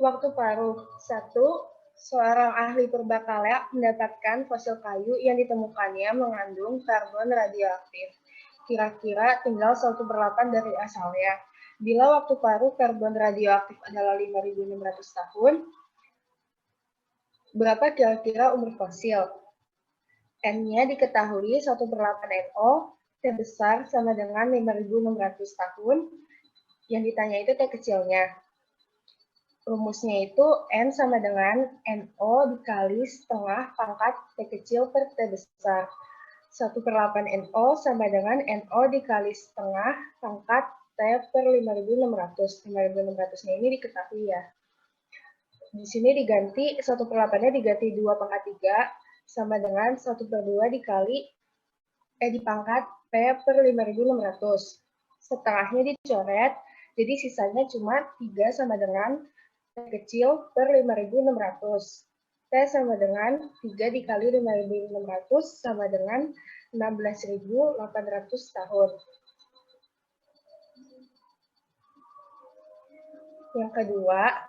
Waktu paruh. 1. Seorang ahli purbakala mendapatkan fosil kayu yang ditemukannya mengandung karbon radioaktif. Kira-kira tinggal 1/8 dari asalnya. Bila waktu paruh karbon radioaktif adalah 5.600 tahun, berapa kira-kira umur fosil? N-nya diketahui 1/8 NO, T besar sama dengan 5.600 tahun. Yang ditanya itu T kecilnya. Rumusnya itu N sama dengan NO dikali setengah pangkat T kecil per T besar. 1/8 NO sama dengan NO dikali setengah pangkat T per 5.600. 5.600-nya ini diketahui ya. Di sini diganti 1/8-nya diganti 2 pangkat 3 sama dengan 1/2 dikali dipangkat P per 5.600. Setengahnya dicoret, jadi sisanya cuma 3 sama dengan T kecil per 5.600. T sama dengan 3 dikali 5.600 sama dengan 16.800 tahun. Yang kedua,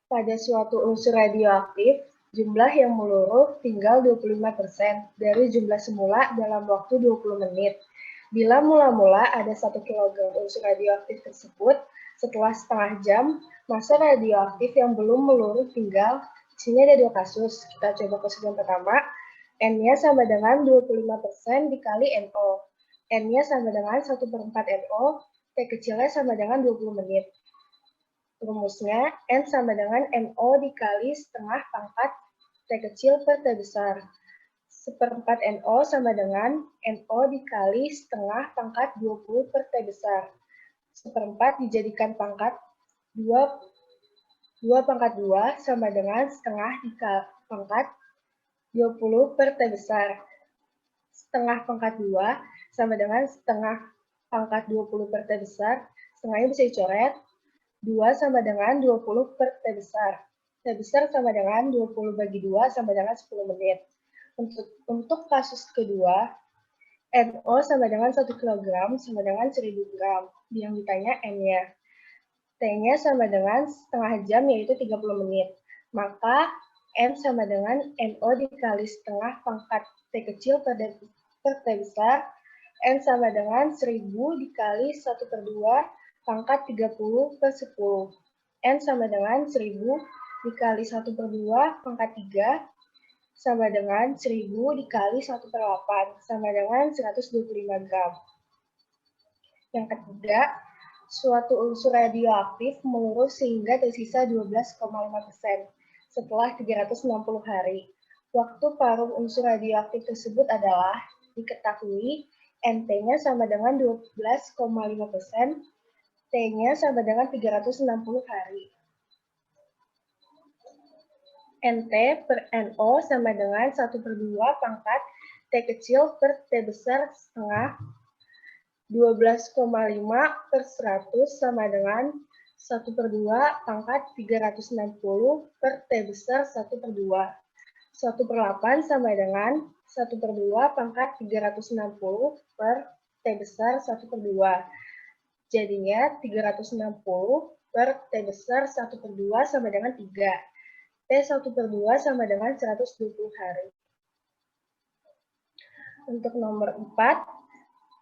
pada suatu unsur radioaktif, jumlah yang meluruh tinggal 25% dari jumlah semula dalam waktu 20 menit. Bila mula-mula ada 1 kg unsur radioaktif tersebut, setelah setengah jam, massa radioaktif yang belum meluruh tinggal, di sini ada 2 kasus. Kita coba kasus yang pertama, N-nya sama dengan 25% dikali NO. N-nya sama dengan 1/4 NO, T kecilnya sama dengan 20 menit. Rumusnya, N sama dengan NO dikali setengah pangkat T kecil per T besar. 1/4 NO sama dengan NO dikali setengah pangkat 20 per T besar. 1/4 dijadikan pangkat 2 pangkat 2 sama dengan setengah dikali pangkat 20 per T besar. Setengah pangkat 2 sama dengan setengah pangkat 20 per T besar. Setengahnya bisa dicoret. 2 sama dengan 20 per T besar. T besar sama dengan 20 bagi 2 sama dengan 10 menit. Untuk kasus kedua, NO sama dengan 1 kg sama dengan 1000 gram. Yang ditanya N-nya. T-nya sama dengan setengah jam, yaitu 30 menit. Maka N sama dengan NO dikali setengah pangkat T kecil per T besar. N sama dengan 1000 dikali 1/2 pangkat 30 per 10. N sama dengan 1000 dikali 1/2 pangkat 3 sama dengan 1000 dikali 1/8 sama dengan 125 gram. Yang ketiga, suatu unsur radioaktif meluruh sehingga tersisa 12,5% setelah 360 hari. Waktu paruh unsur radioaktif tersebut adalah diketahui NT-nya sama dengan 12,5%, T-nya sama dengan 360 hari. NT per NO sama dengan 1/2 pangkat T kecil per T besar setengah. 12,5 per 100 sama dengan 1/2 pangkat 360 per T besar 1/2. 1/8 sama dengan 1/2 pangkat 360 per T besar 1/2. Jadinya 360 per T besar 1/2 sama dengan 3. T 1/2 sama dengan 120 hari. Untuk nomor 4,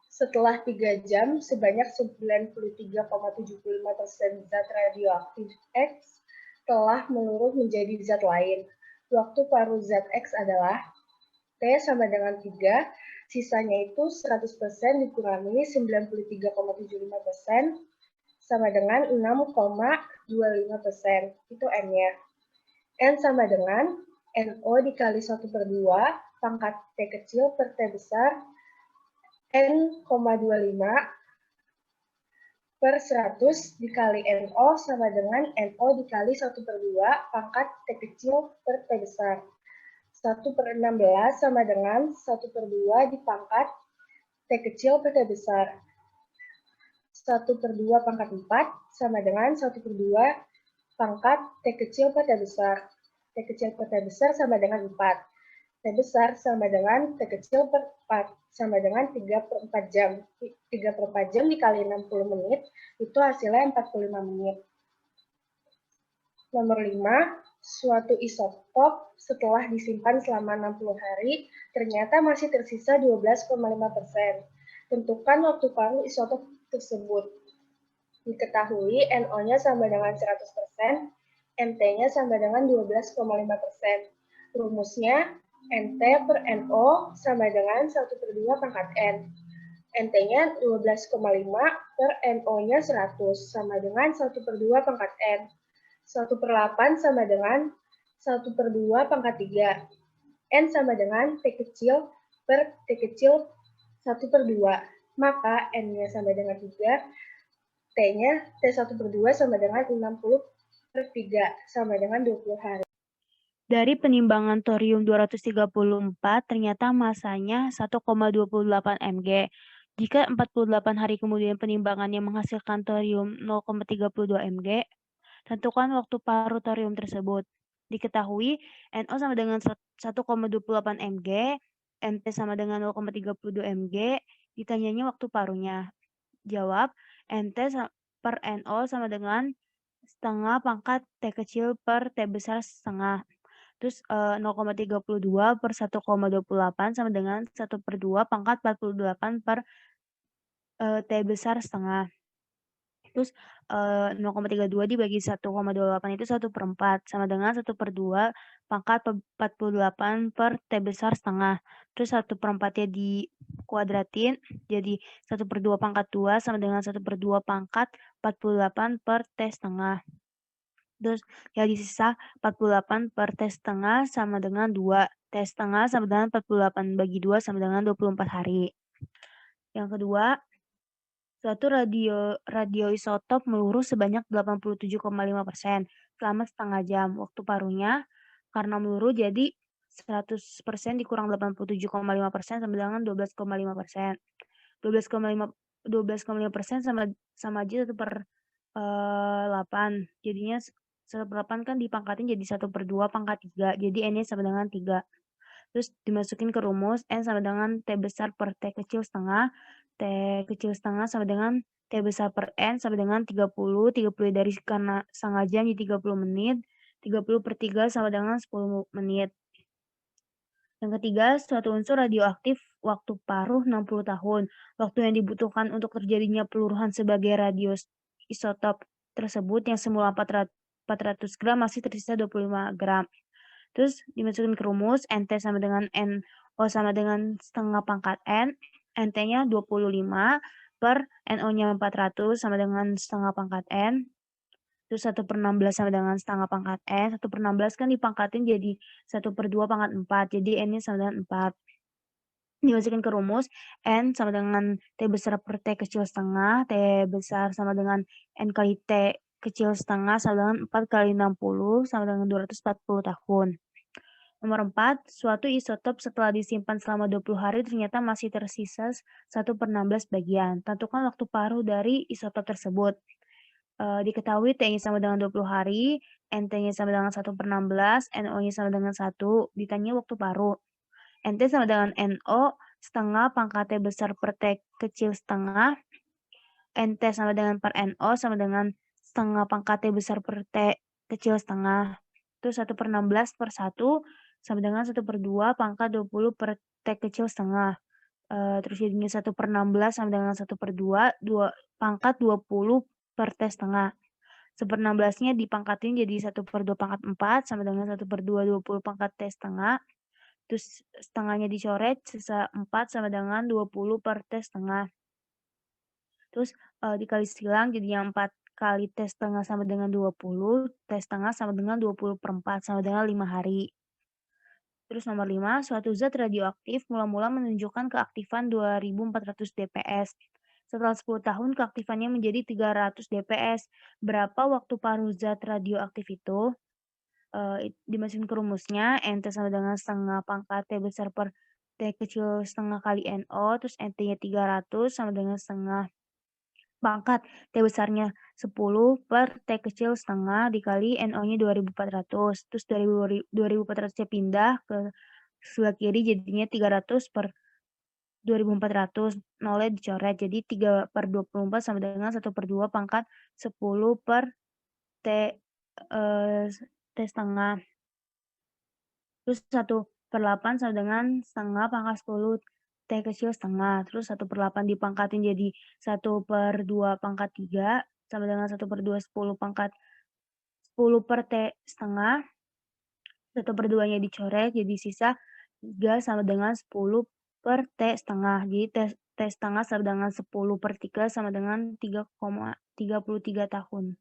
setelah 3 jam, sebanyak 93,75% zat radioaktif X telah meluruh menjadi zat lain. Waktu paruh zat X adalah T sama dengan 3, sisanya itu 100% dikurangi 93,75% sama dengan 6,25%. Itu N-nya. N sama dengan NO dikali 1/2 pangkat T kecil per T besar N,25 per 100 dikali NO sama dengan NO dikali 1/2 pangkat T kecil per T besar. 1/16 sama dengan 1/2 dipangkat T kecil per T besar. 1/2 pangkat 4 sama dengan 1/2 pangkat T kecil per T besar. T kecil per T besar sama dengan 4. T besar sama dengan T kecil per 4 sama dengan 3/4 jam. 3/4 jam dikali 60 menit, itu hasilnya 45 menit. Nomor 5, suatu isotop setelah disimpan selama 60 hari ternyata masih tersisa 12,5%. Tentukan waktu paruh isotop tersebut. Diketahui NO-nya sama dengan 100%, NT-nya sama dengan 12,5%. Rumusnya NT per NO sama dengan 1/2 pangkat N. NT-nya 12,5 per NO-nya 100 sama dengan 1/2 pangkat N. 1/8 sama dengan 1/2 pangkat 3. N sama dengan T kecil per T kecil 1/2. Maka N-nya sama dengan 3, T-nya T1/2 sama dengan 60/3 sama dengan 20 hari. Dari penimbangan thorium 234, ternyata masanya 1,28 mg. Jika 48 hari kemudian penimbangannya menghasilkan thorium 0,32 mg, tentukan waktu paruh thorium tersebut. Diketahui NO sama dengan 1,28 mg, NT sama dengan 0,32 mg, ditanyanya waktu paruhnya. Jawab, NT per NO sama dengan setengah pangkat T kecil per T besar setengah. Terus 0,32 per 1,28 sama dengan 1/2 pangkat 48 per T besar setengah. Terus 0,32 dibagi 1,28 itu 1/4 sama dengan 1/2 pangkat 48 per T besar setengah. Terus 1/4-nya dikuadratin jadi 1/2 pangkat 2 sama dengan 1/2 pangkat 48 per T setengah. Terus jadi sisa 48 per T setengah sama dengan 2. T setengah sama dengan 48 bagi 2 sama dengan 24 hari. Yang kedua, suatu radioisotop meluruh sebanyak 87,5% selama setengah jam. Waktu paruhnya karena meluruh jadi 100% dikurang 87,5% sama dengan 12,5%. 12,5% sama aja 1/8. Jadinya 1/8 kan dipangkatin jadi 1/2 pangkat 3. Jadi N-nya sama dengan 3. Terus dimasukin ke rumus N sama dengan T besar per T kecil setengah. T kecil setengah sama dengan T besar per N sama dengan 30. 30 dari karena setengah jam jadi 30 menit. 30/3 sama dengan 10 menit. Yang ketiga, suatu unsur radioaktif waktu paruh 60 tahun. Waktu yang dibutuhkan untuk terjadinya peluruhan sebagai radioisotop tersebut yang semula 400 gram masih tersisa 25 gram. Terus dimasukin ke rumus, NT sama dengan NO sama dengan setengah pangkat N, NT-nya 25 per NO-nya 400 sama dengan setengah pangkat N, terus 1/16 sama dengan setengah pangkat N, 1/16 kan dipangkatin jadi 1/2 pangkat 4, jadi N-nya sama dengan 4. Dimasukin ke rumus, N sama dengan T besar per T kecil setengah, T besar sama dengan N kali T kecil setengah sama dengan 4 kali 60 sama dengan 240 tahun. Nomor 4, suatu isotop setelah disimpan selama 20 hari ternyata masih tersisa 1/16 bagian. Tentukan waktu paruh dari isotop tersebut. Diketahui T-nya sama dengan 20 hari, NT-nya sama dengan 1/16, NO-nya sama dengan 1, ditanya waktu paruh. NT sama dengan NO setengah pangkat T besar per T kecil setengah, NT sama dengan per NO sama dengan setengah pangkat T besar per T kecil setengah. Terus 1/16 per 1 sama dengan 1/2 pangkat 20 per T kecil setengah. Terus jadinya 1/16 sama dengan 1/2, 2 pangkat 20 per T setengah. 1/16-nya dipangkatin jadi 1/2 pangkat 4 sama dengan 1/2 20 pangkat T setengah. Terus setengahnya dicoret, sisa 4 sama dengan 20 per T setengah. Terus dikali silang jadinya 4 kali T setengah sama dengan 20, T setengah sama dengan 20/4 sama dengan 5 hari. Terus nomor 5, suatu zat radioaktif mula-mula menunjukkan keaktifan 2400 dps. Setelah 10 tahun keaktifannya menjadi 300 dps. Berapa waktu paruh zat radioaktif itu? Dimasukin ke rumusnya, NT sama dengan setengah pangkat T besar per T kecil setengah kali NO, terus NT-nya 300 sama dengan setengah pangkat T besarnya 10 per T kecil setengah dikali NO-nya 2400. Terus 2400-nya pindah ke sebelah kiri jadinya 300 per 2400. Nolnya dicoret jadi 3/24 sama dengan 1/2 pangkat 10 per T T setengah. Terus 1/8 sama dengan setengah pangkat 10 T kecil setengah. Terus 1/8 dipangkatin jadi 1/2 pangkat 3 sama dengan 1/2 10 pangkat 10 per T setengah. 1/2-nya dicoret jadi sisa 3 sama dengan 10 per T setengah. Jadi T setengah sama dengan 10/3 sama dengan 3,33 tahun.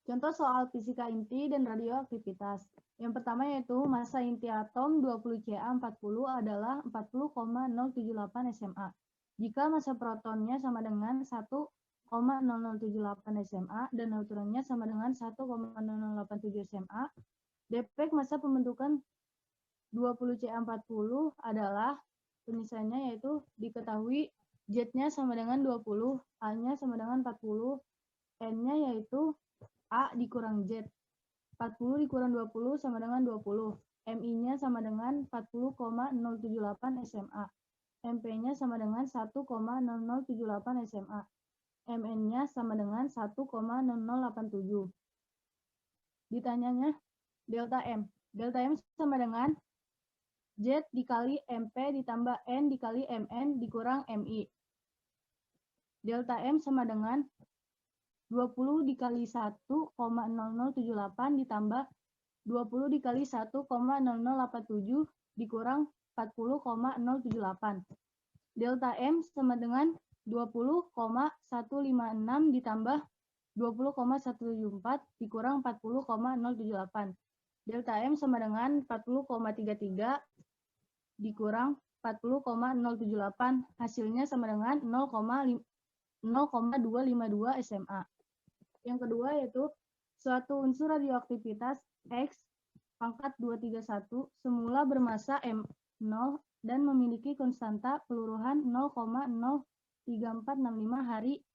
Contoh soal fisika inti dan radioaktivitas. Yang pertama yaitu massa inti atom 20Ca40 adalah 40,078 SMA. Jika massa protonnya sama dengan 1,0078 SMA dan neutronnya sama dengan 1,0087 SMA, defek massa pembentukan 20Ca40 adalah penyelesaiannya yaitu diketahui Z-nya sama dengan 20, A-nya sama dengan 40, N-nya yaitu A dikurang Z. 40 dikurang 20 sama dengan 20. MI-nya sama dengan 40,078 SMA. MP-nya sama dengan 1,0078 SMA. MN-nya sama dengan 1,0087. Ditanyanya delta M. Delta M sama dengan Z dikali MP ditambah N dikali MN dikurang MI. Delta M sama dengan 20 dikali 1,0078 ditambah 20 dikali 1,0087 dikurang 40,078. Delta M sama dengan 20,156 ditambah 20,174 dikurang 40,078. Delta M sama dengan 40,33 dikurang 40,078. Hasilnya sama dengan 0,252 SMA. Yang kedua yaitu suatu unsur radioaktivitas X pangkat 231 semula bermassa M0 dan memiliki konstanta peluruhan 0,03465 hari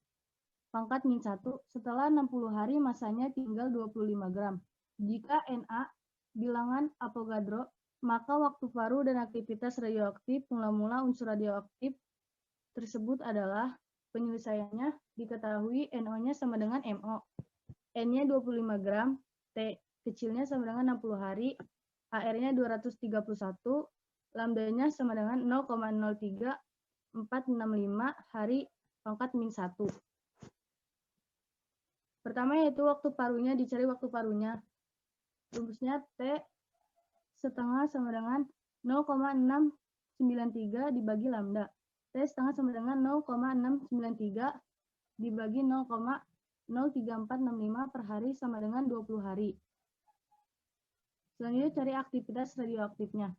pangkat -1 setelah 60 hari massanya tinggal 25 gram. Jika Na bilangan Avogadro, maka waktu paruh dan aktivitas radioaktif mula-mula unsur radioaktif tersebut adalah penyelesaiannya diketahui NO-nya sama dengan MO. N-nya 25 gram, T kecilnya sama dengan 60 hari, AR-nya 231, lambda-nya sama dengan 0,03465 hari pangkat -1. Pertama yaitu waktu paruhnya, dicari waktu paruhnya. Rumusnya T setengah sama dengan 0,693 dibagi lambda. T setengah sama dengan 0,693 dibagi 0,03465 per hari sama dengan 20 hari. Selanjutnya cari aktivitas radioaktifnya.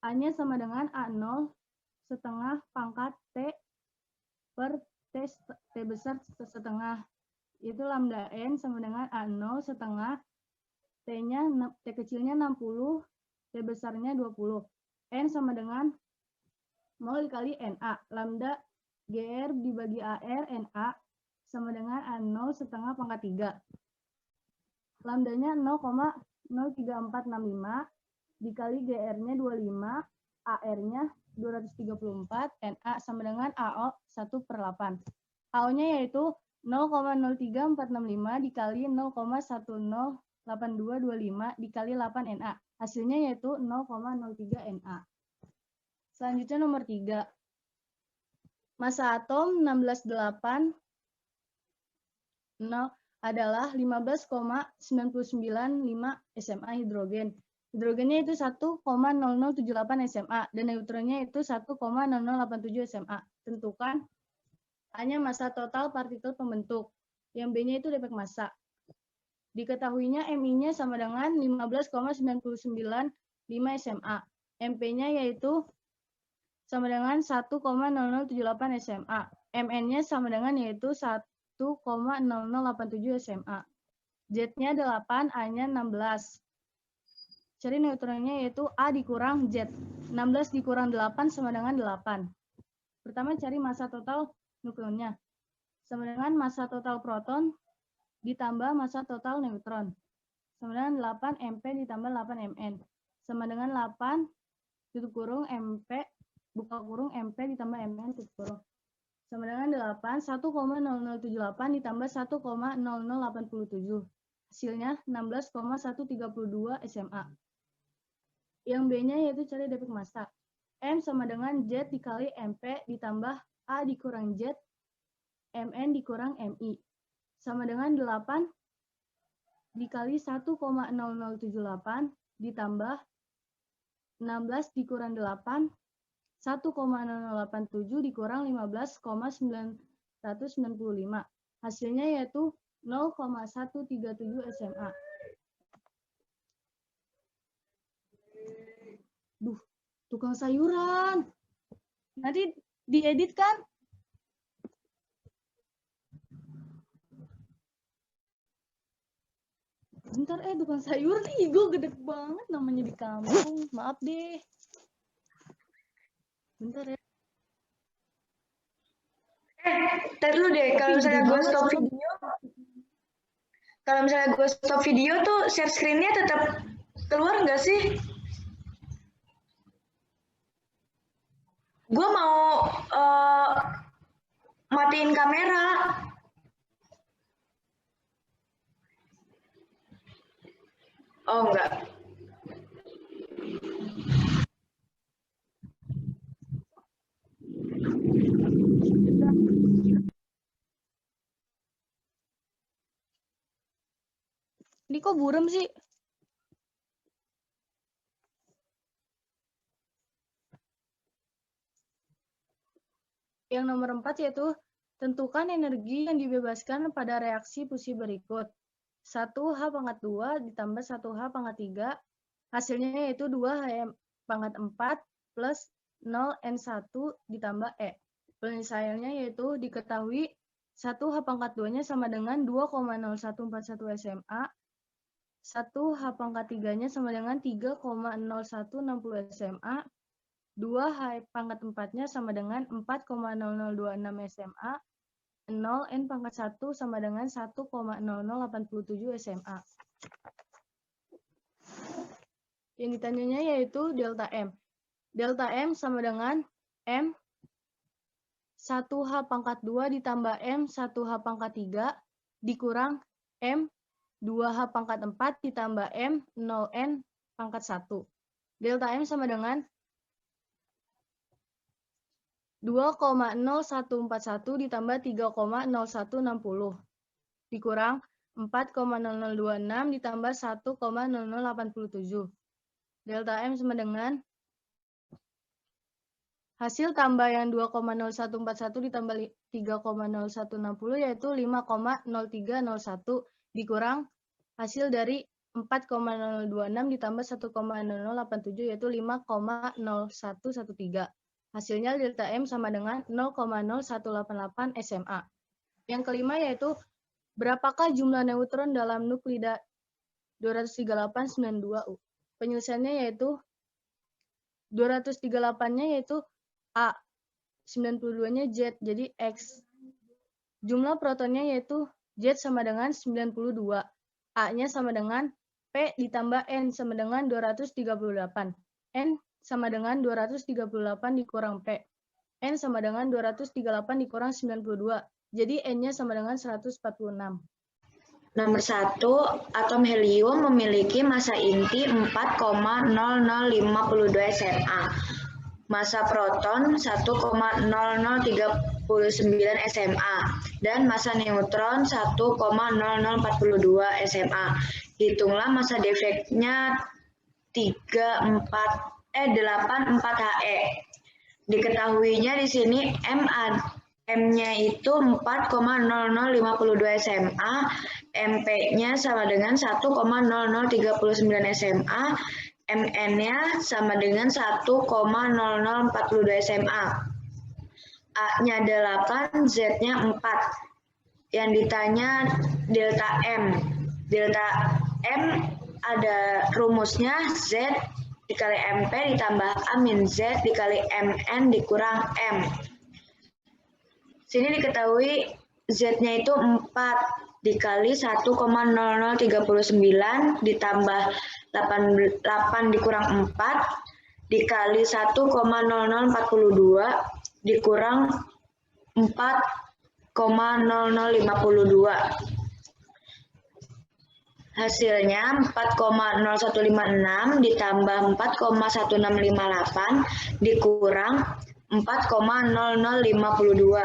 A-nya sama dengan A0 setengah pangkat T per T besar setengah. Itu lambda N sama dengan A0 setengah T-nya T kecilnya 60, T besarnya 20. N sama dengan 0 dikali NA. Lambda GR dibagi AR NA sama dengan A0 setengah pangkat 3. Lambdanya 0,03465 dikali GR-nya 25, AR-nya 234, NA sama dengan AO 1/8. AO-nya yaitu 0,03465 dikali 0,108225 dikali 8 NA. Hasilnya yaitu 0,03 NA. Selanjutnya nomor 3. Massa atom 16,8 adalah 15,995 SMA hidrogen. Hidrogennya itu 1,0078 SMA dan neutronnya itu 1,0087 SMA. Tentukan A-nya massa total partikel pembentuk, yang B-nya itu defek massa. Diketahuinya MI-nya sama dengan 15,995 SMA. MP-nya yaitu sama dengan 1,0078 SMA. MN-nya sama dengan yaitu 1,0087 SMA. Z-nya 8, A-nya 16. Cari neutronnya yaitu A dikurang Z. 16 dikurang 8 sama dengan 8. Pertama cari massa total nukleonnya. Sama dengan massa total proton ditambah massa total neutron. Sama dengan 8 MP ditambah 8 MN. Sama dengan 8 tutup kurung MP buka kurung MP ditambah MN tutup kurung. Sama dengan 8, 1,0078 ditambah 1,0087. Hasilnya 16,132 SMA. Yang B-nya yaitu cari defek massa. M sama dengan Z dikali MP ditambah A dikurang Z, MN dikurang MI. Sama dengan 8 dikali 1,0078 ditambah 16 dikurang 8, 1,0087 dikurang 15,995. Hasilnya yaitu 0,137 SMA. Duh, tukang sayuran. Nanti diedit kan? Bentar, tukang sayuran. Ih, gue gede banget namanya di kampung. Maaf deh. Bentar ya. Ntar dulu deh, kalau misalnya gue stop video, tuh share screen-nya tetap keluar nggak sih? Gue mau matiin kamera. Oh, enggak. Ini kok buram sih? Yang nomor 4 yaitu tentukan energi yang dibebaskan pada reaksi fusi berikut. 1H⁻² ditambah 1H⁻3, hasilnya yaitu 2H⁻4 plus 0N1 ditambah E. Penyelesaiannya yaitu diketahui 1H⁻2-nya sama dengan 2,0141 SMA, 1H⁻3-nya sama dengan 3,0160 SMA, 2H⁻4-nya sama dengan 4,0026 SMA, 0N⁻1 sama dengan 1,0087 SMA. Yang ditanyanya yaitu delta M. Delta M sama dengan M 1H⁻2 ditambah M 1H⁻3 dikurang M 2H⁻4 ditambah M 0N⁻1. Delta M sama dengan 2,0141 ditambah 3,0160 dikurang 4,0026 ditambah 1,0087. Delta M sama dengan hasil tambah yang 2,0141 ditambah 3,0160 yaitu 5,0301 dikurang hasil dari 4,026 ditambah 1,0087 yaitu 5,0113. Hasilnya delta M sama dengan 0,0188 SMA. Yang kelima yaitu berapakah jumlah neutron dalam nuklida 23892U. Penyelesaiannya yaitu 238-nya yaitu A, 92-nya Z, jadi X. Jumlah protonnya yaitu Z sama dengan 92. A-nya sama dengan P ditambah N sama dengan 238. N sama dengan 238 dikurang P. N sama dengan 238 dikurang 92. Jadi N-nya sama dengan 146. Nomor 1, atom helium memiliki massa inti 4,0052 SMA. Massa proton 1,0039 SMA. Dan massa neutron 1,0042 SMA. Hitunglah massa defeknya 84HE. Diketahuinya di sini M-nya itu 4,0052 SMA, MP-nya sama dengan 1,0039 SMA, MN-nya sama dengan 1,0042 SMA. A-nya 8, Z-nya 4. Yang ditanya delta M. Delta M ada rumusnya Z dikali MP ditambah A min Z dikali MN dikurang M. Sini diketahui Z-nya itu 4 dikali 1,0039 ditambah 8 dikurang 4 dikali 1,0042 dikurang 4,0052. Hasilnya 4,0156 ditambah 4,1658 dikurang 4,0052.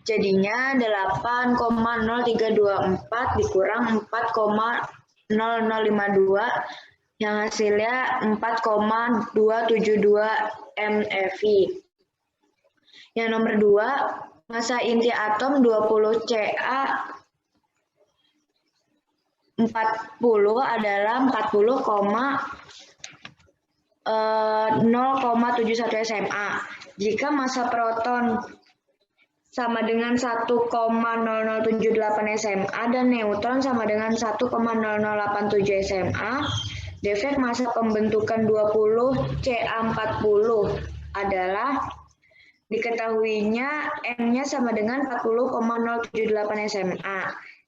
Jadinya 8,0324 dikurang 4,0052 yang hasilnya 4,272 MeV. Yang nomor 2, massa inti atom 20 Ca 40 adalah 0,71 SMA. Jika massa proton sama dengan 1,0078 SMA dan neutron sama dengan 1,0087 SMA, defek massa pembentukan 20 Ca40 adalah diketahuinya M-nya sama dengan 40,078 SMA.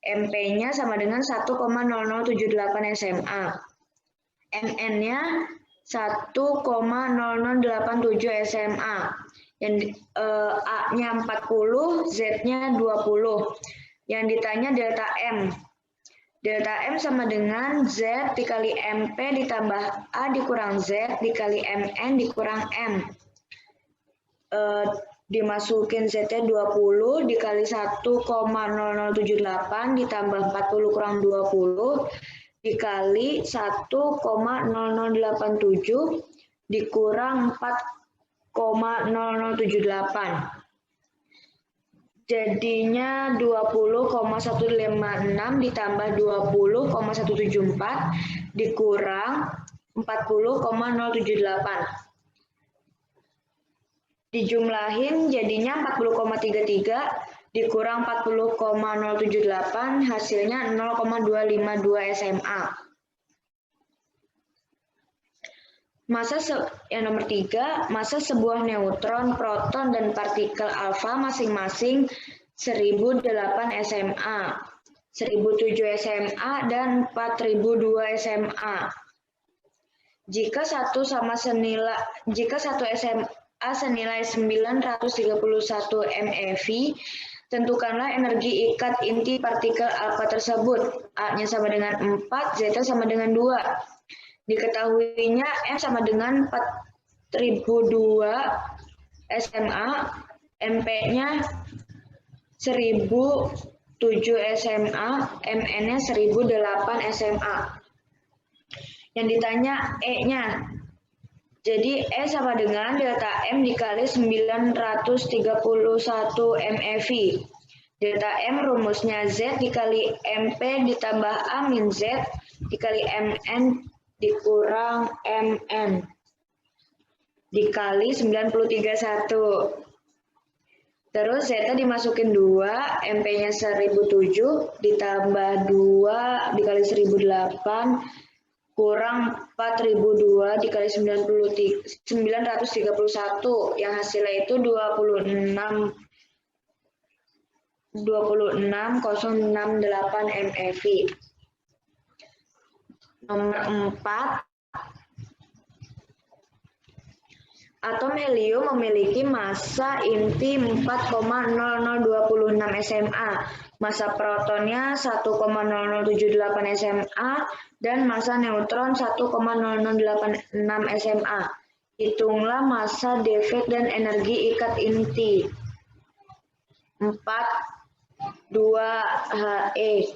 MP-nya sama dengan 1,0078 SMA. MN-nya 1,0087 SMA. Yang A-nya 40, Z-nya 20. Yang ditanya delta M. Delta M sama dengan Z dikali MP ditambah A dikurang Z dikali MN dikurang M. Dimasukin Z-nya 20 dikali 1,0078 ditambah 40 kurang 20 dikali 1,0087 dikurang 4,0078. Jadinya 20,156 ditambah 20,174 dikurang 40,078. Dijumlahin jadinya 40,33 dikurang 40,078 hasilnya 0,252 SMA. Massa yang nomor 3, massa sebuah neutron, proton, dan partikel alfa masing-masing 1008 SMA, 1007 SMA, dan 4002 SMA. Jika satu SMA senilai 931 MeV, tentukanlah energi ikat inti partikel alfa tersebut. A-nya sama dengan 4, Z-nya sama dengan 2. Diketahuinya M sama dengan 4002 SMA, MP-nya 1007 SMA, MN-nya 1008 SMA. Yang ditanya E-nya. Jadi E sama dengan delta M dikali 931 MeV. Delta M rumusnya Z dikali MP ditambah A min Z dikali MN dikurang MN dikali 931. Terus Z dimasukin 2, MP-nya 1007 ditambah 2 dikali 1008 kurang 4002 dikali 931 yang hasilnya itu 26,068 MeV. Nomor 4, atom helium memiliki massa inti 4,0026 SMA, massa protonnya 1,0078 SMA, dan massa neutron 1,0086 SMA. Hitunglah massa defek dan energi ikat inti. 4, 2He.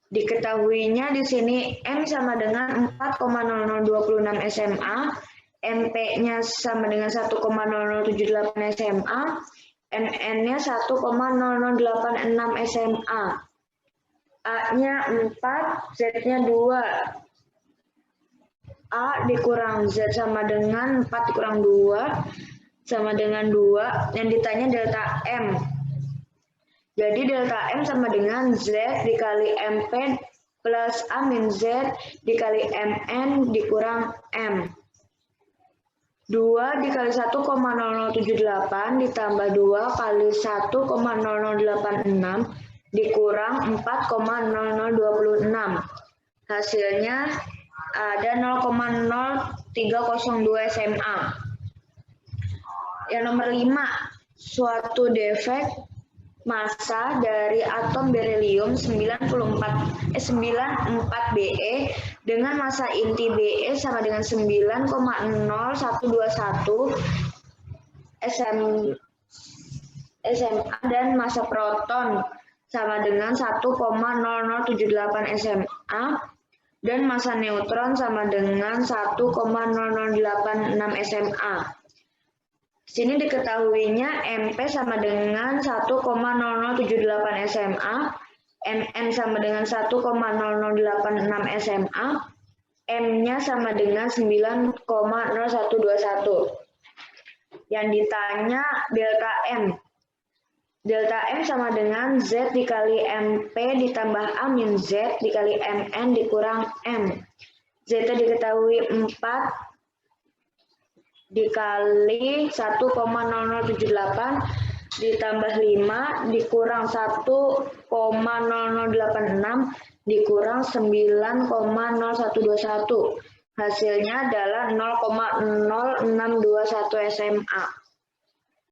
Diketahuinya di sini M sama dengan 4,0026 SMA, MP-nya sama dengan 1,0078 SMA, MN-nya 1,0086 SMA. A-nya 4, Z-nya 2. A dikurang Z sama dengan 4 dikurang 2 sama dengan 2. Yang ditanya delta M. Jadi delta M sama dengan Z dikali MP plus A min Z dikali MN dikurang M. 2 dikali 1,0078 ditambah 2 kali 1,0086 dikurang 4,0026. Hasilnya ada 0,0302 SMA. Yang nomor 5, suatu defek massa dari atom berilium 94Be dengan massa inti Be sama dengan 9,0121 SMA dan massa proton sama dengan 1,0078 SMA dan massa neutron sama dengan 1,0086 SMA. Sini diketahuinya MP sama dengan 1,0078 SMA, MN sama dengan 1,0086 SMA, M-nya sama dengan 9,0121. Yang ditanya delta M. Delta M sama dengan Z dikali MP ditambah A min Z dikali MN dikurang M. Z diketahui 4 dikali 1,0078 ditambah 5 dikurang 1,0086 dikurang 9,0121. Hasilnya adalah 0,0621 SMA.